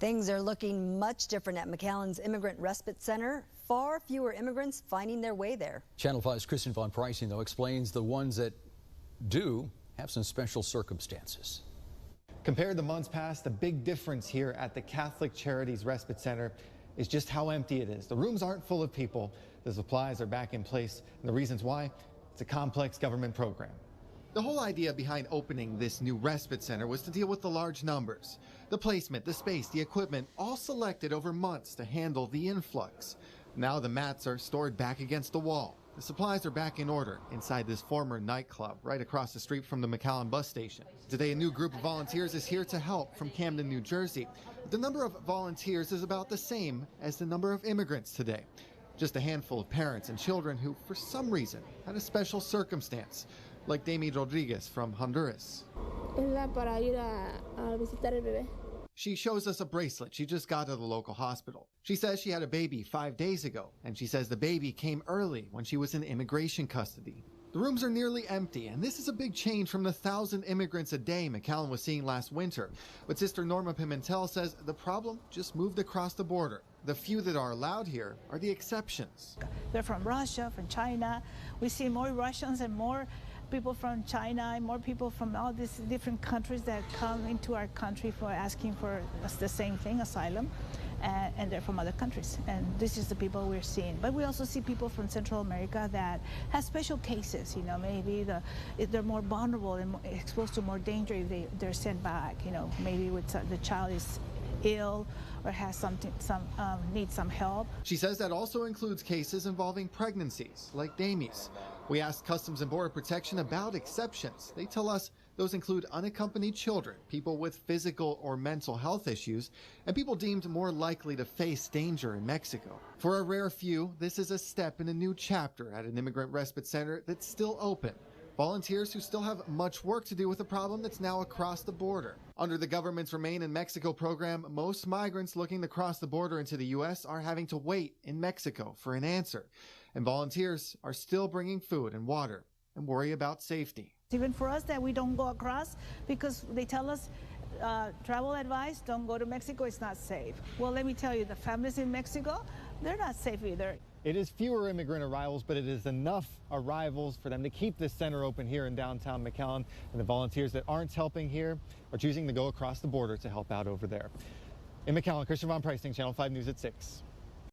Things are looking much different at McAllen's Immigrant Respite Center. Far fewer immigrants finding their way there. Channel 5's Kristen von Preissing, though, explains the ones that do have some special circumstances. Compared to months past, the big difference here at the Catholic Charities Respite Center is just how empty it is. The rooms aren't full of people. The supplies are back in place. And the reasons why? It's a complex government program. The whole idea behind opening this new respite center was to deal with the large numbers. The placement, the space, the equipment, all selected over months to handle the influx. Now the mats are stored back against the wall. The supplies are back in order inside this former nightclub right across the street from the McAllen bus station. Today, a new group of volunteers is here to help from Camden, New Jersey. The number of volunteers is about the same as the number of immigrants today. Just a handful of parents and children who, for some reason, had a special circumstance, like Demi Rodriguez from Honduras. She shows us a bracelet she just got at the local hospital. She says she had a baby 5 days ago, and she says the baby came early when she was in immigration custody. The rooms are nearly empty, and this is a big change from the 1,000 immigrants a day McAllen was seeing last winter. But Sister Norma Pimentel says the problem just moved across the border. The few that are allowed here are the exceptions. They're from Russia, from China. We see more Russians and more people from China and more people from all these different countries that come into our country for asking for the same thing, asylum, and they're from other countries. And this is the people we're seeing. But we also see people from Central America that have special cases. You know, maybe they're more vulnerable and exposed to more danger if they're sent back. You know, maybe the child is ill or has needs some help. She says that also includes cases involving pregnancies, like Demi's. We asked Customs and Border Protection about exceptions. They tell us those include unaccompanied children, people with physical or mental health issues, and people deemed more likely to face danger in Mexico. For a rare few, this is a step in a new chapter at an immigrant respite center that's still open. Volunteers who still have much work to do with a problem that's now across the border. Under the government's Remain in Mexico program, most migrants looking to cross the border into the U.S. are having to wait in Mexico for an answer. And volunteers are still bringing food and water and worry about safety. Even for us that we don't go across because they tell us travel advice, don't go to Mexico, it's not safe. Well, let me tell you, the families in Mexico, they're not safe either. It is fewer immigrant arrivals, but it is enough arrivals for them to keep this center open here in downtown McAllen. And the volunteers that aren't helping here are choosing to go across the border to help out over there. In McAllen, Kristen von Preissing, Channel 5 News at 6.